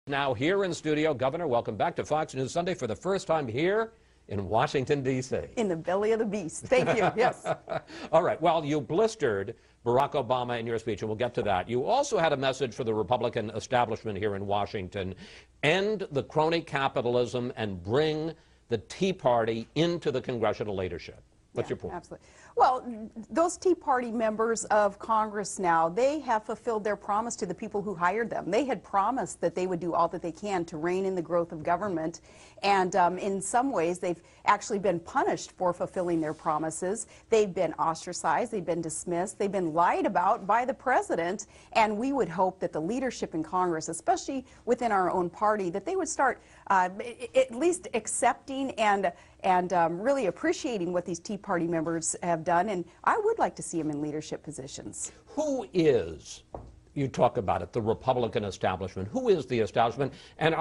Now here in studio, Governor, welcome back to Fox News Sunday for the first time here in Washington, D.C. In the belly of the beast. Thank you. Yes. All right. Well, you blistered Barack Obama in your speech, and we'll get to that. You also had a message for the Republican establishment here in Washington. End the crony capitalism and bring the Tea Party into the congressional leadership. What's your point? Absolutely. Well, those Tea Party members of Congress now, they have fulfilled their promise to the people who hired them. They had promised that they would do all that they can to rein in the growth of government. And in some ways, they've actually been punished for fulfilling their promises. They've been ostracized. They've been dismissed. They've been lied about by the president. And we would hope that the leadership in Congress, especially within our own party, that they would start at least accepting and really appreciating what these Tea Party members have done, and I would like to see them in leadership positions. Who is, you talk about it, the Republican establishment? Who is the establishment? And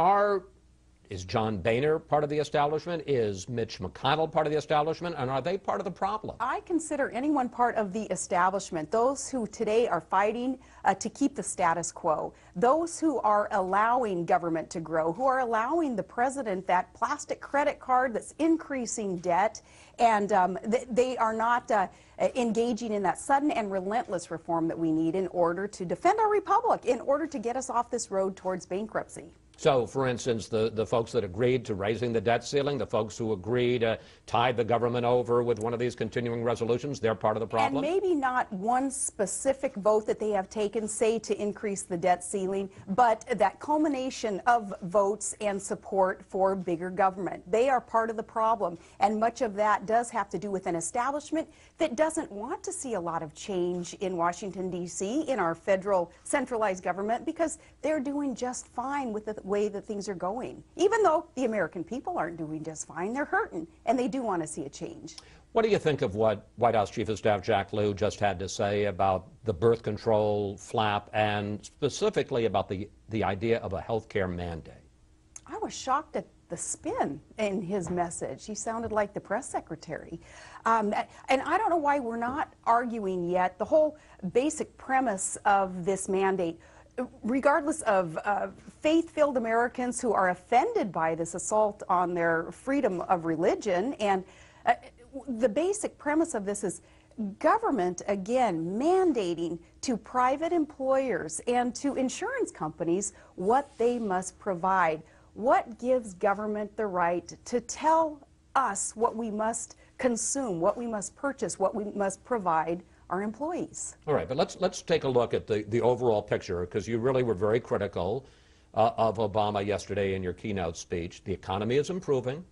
is John Boehner part of the establishment? Is Mitch McConnell part of the establishment? And are they part of the problem? I consider anyone part of the establishment. Those who today are fighting to keep the status quo. Those who are allowing government to grow, who are allowing the president that plastic credit card that's increasing debt, and they are not engaging in that sudden and relentless reform that we need in order to defend our republic, in order to get us off this road towards bankruptcy. So, for instance, the folks that agreed to raising the debt ceiling, the folks who agreed to tie the government over with one of these continuing resolutions, they're part of the problem? And maybe not one specific vote that they have taken, say, to increase the debt ceiling, but that culmination of votes and support for bigger government. They are part of the problem, and much of that does have to do with an establishment that doesn't want to see a lot of change in Washington, D.C., in our federal centralized government, because they're doing just fine with the way that things are going. Even though the American people aren't doing just fine, they're hurting, and they do want to see a change. What do you think of what White House Chief of Staff Jack Lew just had to say about the birth control flap and specifically about the idea of a health care mandate? I was shocked at the spin in his message. He sounded like the press secretary. And I don't know why we're not arguing yet the whole basic premise of this mandate. Regardless of faith-filled Americans who are offended by this assault on their freedom of religion, and the basic premise of this is government, again, mandating to private employers and to insurance companies what they must provide. What gives government the right to tell us what we must consume, what we must purchase, what we must provide our employees? All right, but let's take a look at the overall picture, because you really were very critical of Obama yesterday in your keynote speech. The economy is improving.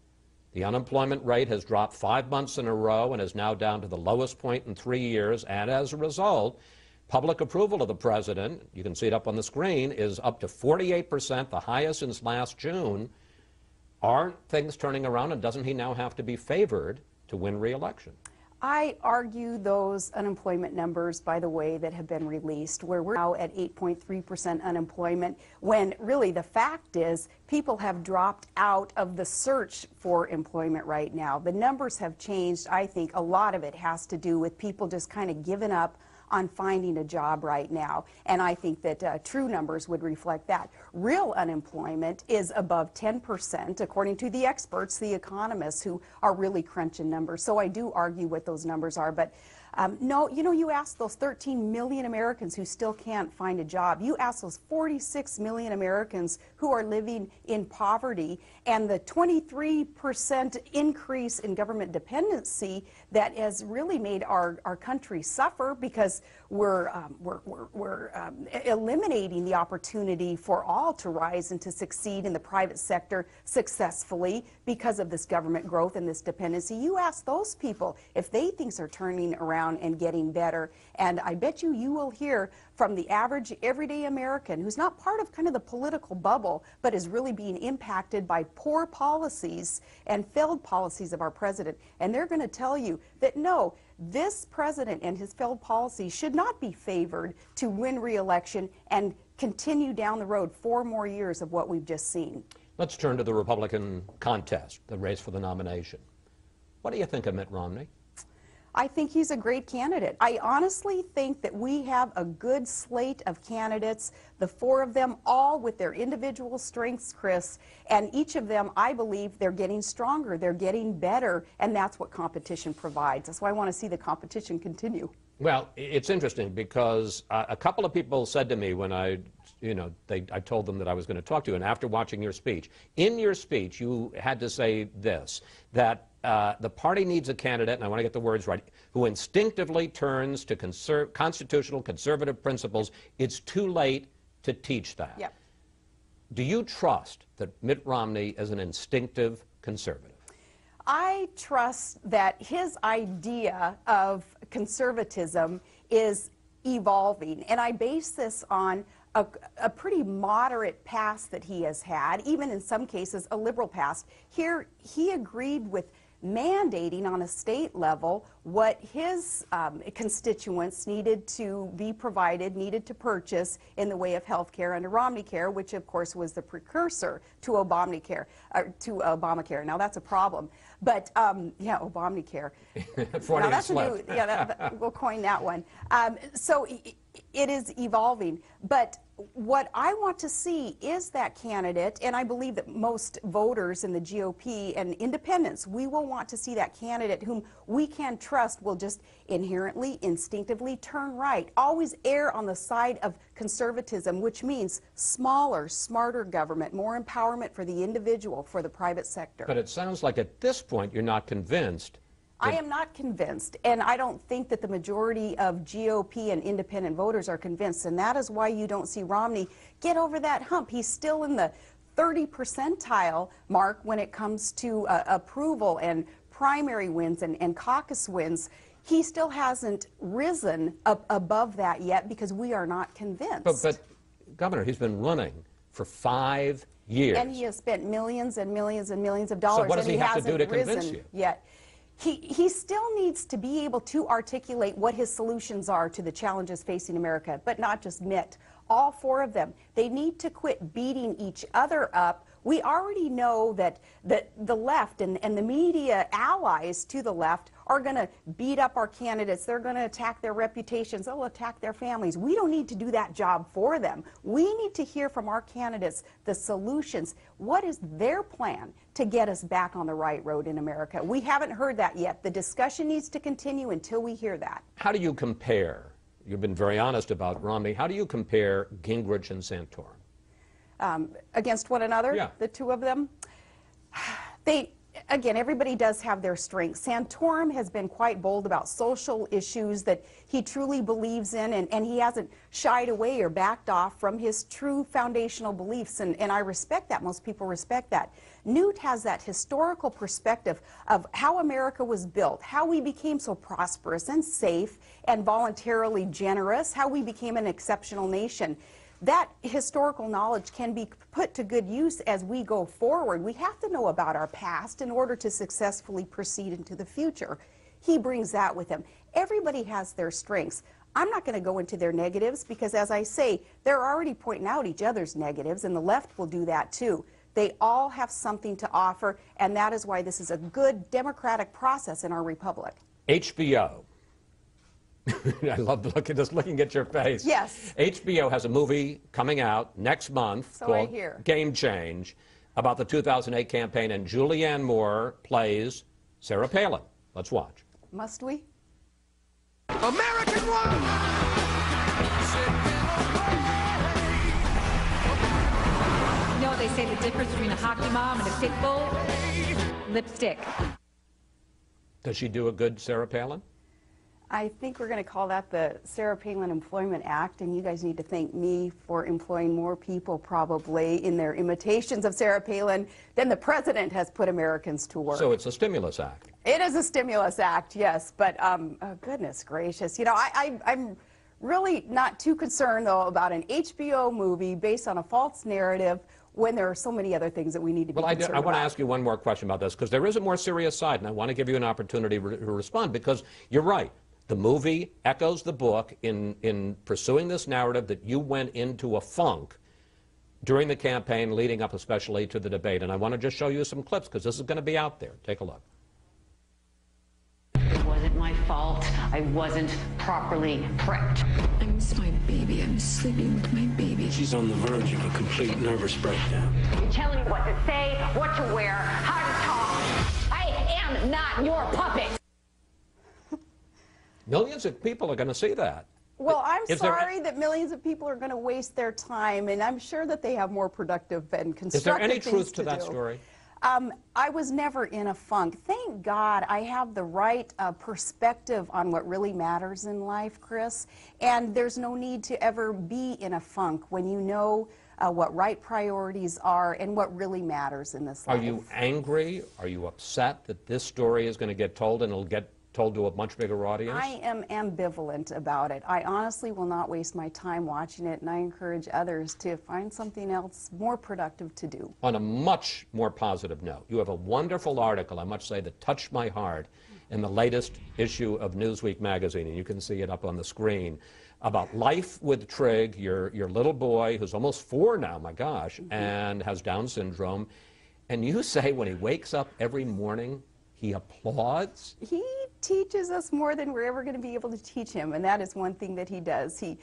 The unemployment rate has dropped 5 months in a row and is now down to the lowest point in 3 years. And as a result, public approval of the president, you can see it up on the screen, is up to 48%, the highest since last June. Aren't things turning around, and doesn't he now have to be favored to win re-election? I argue those unemployment numbers, by the way, that have been released, where we're now at 8.3% unemployment, when really the fact is people have dropped out of the search for employment right now. The numbers have changed. I think a lot of it has to do with people just kind of giving up on finding a job right now, and I think that true numbers would reflect that. Real unemployment is above 10%, according to the experts, the economists, who are really crunching numbers. So I do argue what those numbers are, but no, you know, you ask those 13 million Americans who still can't find a job, you ask those 46 million Americans who are living in poverty, and the 23% increase in government dependency that has really made our country suffer, because we're eliminating the opportunity for all to rise and to succeed in the private sector successfully because of this government growth and this dependency. You ask those people if they think they're turning around and getting better, and I bet you will hear from the average everyday American who's not part of kind of the political bubble, but is really being impacted by poor policies and failed policies of our president. And they're going to tell you that no, this president and his failed policies should not be favored to win re-election and continue down the road 4 more years of what we've just seen. Let's turn to the Republican contest, the race for the nomination. What do you think of Mitt Romney? I think he's a great candidate. I honestly think that we have a good slate of candidates, the four of them, all with their individual strengths, Chris, and each of them, I believe, they're getting stronger, they're getting better, and that's what competition provides. That's why I want to see the competition continue. Well, it's interesting because a couple of people said to me when I told them that I was going to talk to you, and after watching your speech, in your speech you had to say this, that the party needs a candidate, and I want to get the words right, who instinctively turns to constitutional conservative principles. It's too late to teach that. Yep. Do you trust that Mitt Romney is an instinctive conservative? I trust that his idea of conservatism is evolving, and I base this on a pretty moderate past that he has had, even in some cases a liberal past. Here, he agreed with mandating on a state level what his constituents needed to be provided, needed to purchase in the way of health care under Romneycare, which of course was the precursor to Obamacare. Now that's a problem, but yeah, Obamacare. Now that's a new, yeah, we'll coin that one. So it is evolving, but what I want to see is that candidate, and I believe that most voters in the GOP and independents, we will want to see that candidate whom we can trust will just inherently, instinctively turn right, always err on the side of conservatism, which means smaller, smarter government, more empowerment for the individual, for the private sector. But it sounds like at this point you're not convinced. I am not convinced, and I don't think that the majority of GOP and independent voters are convinced, and that is why you don't see Romney get over that hump. He's still in the 30 percentile mark when it comes to approval and primary wins and caucus wins. He still hasn't risen up above that yet because we are not convinced. But Governor, he's been running for 5 years. And he has spent millions and millions and millions of dollars. So what does he have to do to convince you? Yet. He still needs to be able to articulate what his solutions are to the challenges facing America, but not just Mitt. All four of them. They need to quit beating each other up. We already know that the left and the media allies to the left are going to beat up our candidates. They're going to attack their reputations. They'll attack their families. We don't need to do that job for them. We need to hear from our candidates the solutions. What is their plan to get us back on the right road in America? We haven't heard that yet. The discussion needs to continue until we hear that. How do you compare? You've been very honest about Romney. How do you compare Gingrich and Santorum? Against one another, yeah. The two of them? Again, everybody does have their strengths. Santorum has been quite bold about social issues that he truly believes in, and he hasn't shied away or backed off from his true foundational beliefs, and I respect that. Most people respect that. Newt has that historical perspective of how America was built, how we became so prosperous and safe and voluntarily generous, how we became an exceptional nation. That historical knowledge can be put to good use as we go forward. We have to know about our past in order to successfully proceed into the future. He brings that with him. Everybody has their strengths. I'm not going to go into their negatives because, as I say, they're already pointing out each other's negatives, and the left will do that too. They all have something to offer, and that is why this is a good democratic process in our republic. HBO. I love looking at your face. Yes. HBO has a movie coming out next month called Game Change about the 2008 campaign, and Julianne Moore plays Sarah Palin. Let's watch. Must we? American one! You know what they say the difference between a hockey mom and a pit bull? Lipstick. Does she do a good Sarah Palin? I think we're going to call that the Sarah Palin Employment Act, and you guys need to thank me for employing more people probably in their imitations of Sarah Palin than the president has put Americans to work. So it's a stimulus act. It is a stimulus act, yes, but oh, goodness gracious. You know, I'm really not too concerned, though, about an HBO movie based on a false narrative when there are so many other things that we need to be concerned about. I want to ask you one more question about this, because there is a more serious side, and I want to give you an opportunity to respond, because you're right. The movie echoes the book in pursuing this narrative that you went into a funk during the campaign leading up especially to the debate. And I want to just show you some clips because this is going to be out there. Take a look. It wasn't my my fault. I wasn't properly prepped. I miss my baby. I'm sleeping with my baby. She's on the verge of a complete nervous breakdown. You're telling me what to say, what to wear, how to talk. I am not your puppet. Millions of people are going to see that. Well, I'm Is there- sorry that millions of people are going to waste their time, and I'm sure that they have more productive and constructive Is there any things truth to do. that story? I was never in a funk. Thank God I have the right perspective on what really matters in life, Chris. And there's no need to ever be in a funk when you know what right priorities are and what really matters in this life. Are you angry? Are you upset that this story is going to get told and it'll get told to a much bigger audience? I am ambivalent about it. I honestly will not waste my time watching it, and I encourage others to find something else more productive to do. On a much more positive note, you have a wonderful article, I must say, that touched my heart in the latest issue of Newsweek magazine, and you can see it up on the screen, about life with Trig, your little boy, who's almost 4 now, my gosh, and has Down syndrome. And you say when he wakes up every morning, he applauds? He teaches us more than we're ever going to be able to teach him, and that is one thing that he does. He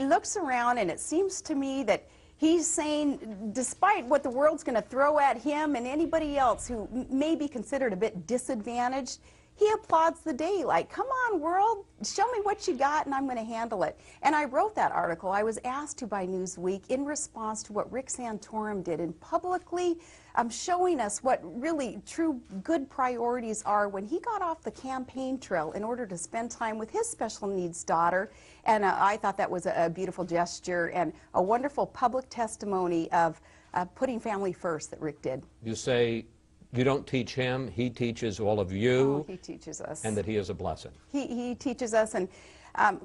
looks around, and it seems to me that he's saying, despite what the world's going to throw at him and anybody else who may be considered a bit disadvantaged, he applauds the day, like, come on, world, show me what you got and I'm going to handle it. And I wrote that article. I was asked to by Newsweek in response to what Rick Santorum did in publicly showing us what really true good priorities are when he got off the campaign trail in order to spend time with his special needs daughter. And I thought that was a beautiful gesture and a wonderful public testimony of putting family first that Rick did. You say you don't teach him, he teaches all of you. Oh, he teaches us. And that he is a blessing. He teaches us, and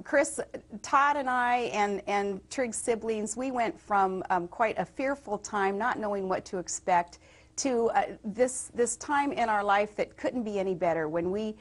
Chris, Todd and I and Trig's siblings, we went from quite a fearful time, not knowing what to expect, to this time in our life that couldn't be any better, when we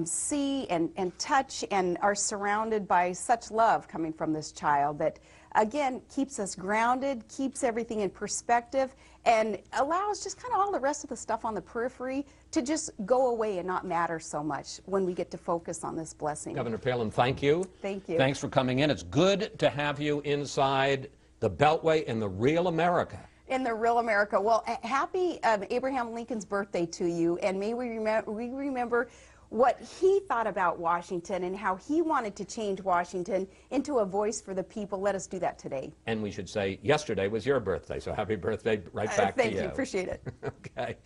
see and touch and are surrounded by such love coming from this child that, again, keeps us grounded, keeps everything in perspective, and allows just kind of all the rest of the stuff on the periphery to just go away and not matter so much when we get to focus on this blessing. Governor Palin, thank you. Thank you. Thanks for coming in. It's good to have you inside the Beltway in the real America. In the real America. Well, happy Abraham Lincoln's birthday to you, and may we remember what he thought about Washington and how he wanted to change Washington into a voice for the people. Let us do that today. And we should say yesterday was your birthday, so happy birthday right back to you. Thank you. Appreciate it. Okay.